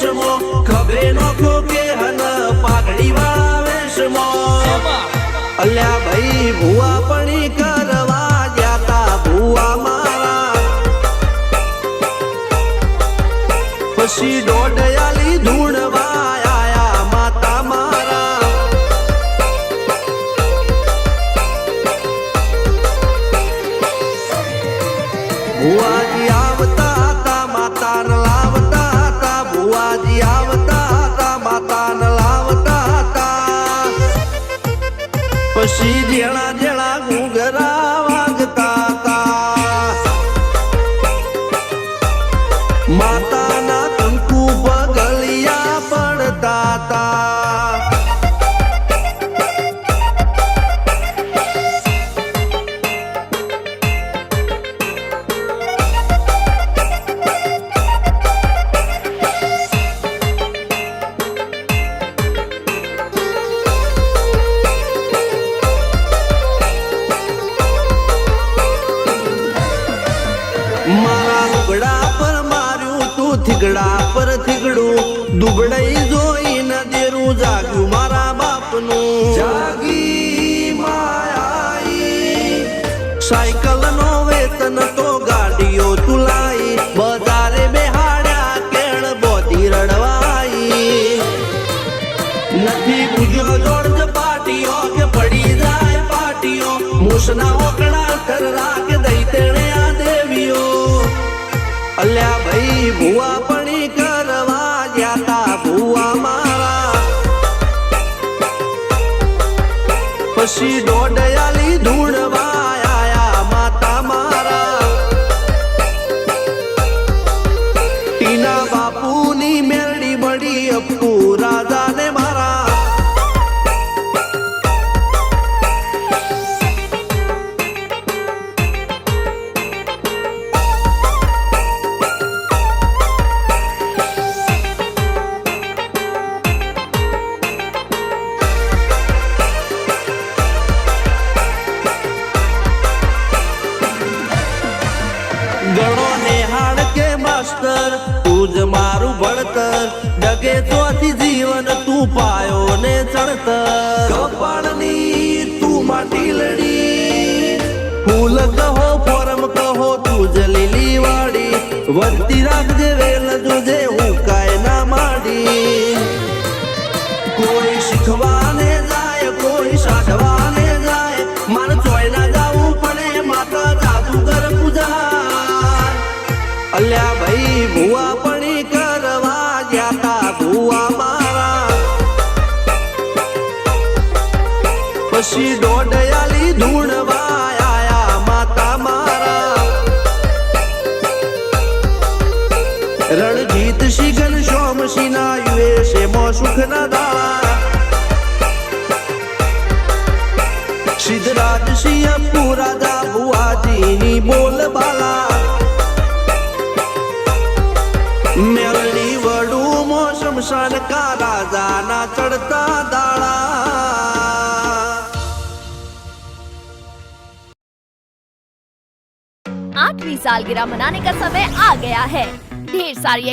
વેશમો ખભે નોખો કે હન પાઘડી વાળા વેશમો અલ્યા ભાઈ ભુવા પણી કરવા જાતા ભુવા મારા પછી દોડયાલી ધૂણવા આયા માતા મારા ભુવાજી આવતા હતા માતાને લાવતા હતા ભુવાજી આવતા હતા માતાને લાવતા હતા પછી જેણા જેણા ઘૂંઘરા વાગતા હતા માતાના કંકુ પગલિયા પડતા હતા મારા લુગડા પર માર્યું તું થીગડા પર થીગડું દુબળાઈ જોઈને દેરું જાગ્યું મારા બાપનું જાગી માયાઈ સાયકલ નો વેતન તો ગાડીઓ તુલાઈ બજારે બેહાડ્યા કેળ બોધી રડવાઈ નથી બુજ્યો જોડ પાટીઓ કે પડી જાય પાટીઓ મૂસના ઓકડા થરરા કે દઈ તેણે આ દેવીઓ અલ્યા ભાઈ ભુવા પણી કરવા જાતા ભુવા મારા પછી દોડયાલી ધૂણવા આયા માતા મારા ટીના બાપુની મેરડી બળી અપ્પુ રાજાને મારા ગણો નેહાળ કે માસ્ટર તું જ મારું ભણતર ડગે તોથી જીવન તું પાયો ને ચણતર કપાળની તું માટી લડી ફૂલ કહો ફોરમ કહો તું જ લીલી વાડી વધતી રાખજે વેલ જોજે હું કાય ના માડી કોઈ શીખવાને જાય કોઈ સાધવાને જાય મારે ચોય ના જાવું પડે માતા જાદુગર પૂજા અલ્યા ભાઈ ભુવા પણી કરવા જાતા ભુવા મારા પછી દોડયાલી ધૂણવા આયા માતા મારા રણજીત સિંહ સોમસિંહ ના યુએસે મો સુખ ના દાળા સિદ્ધરાજ સિંહ પુરાદા ભુવાજીની બોલ બાલા મેલની વડું મો શમશાન કા રાજાના ચડતા દાળા 8वीं सालगिरह मनाने का समय आ गया है। ढेर सारी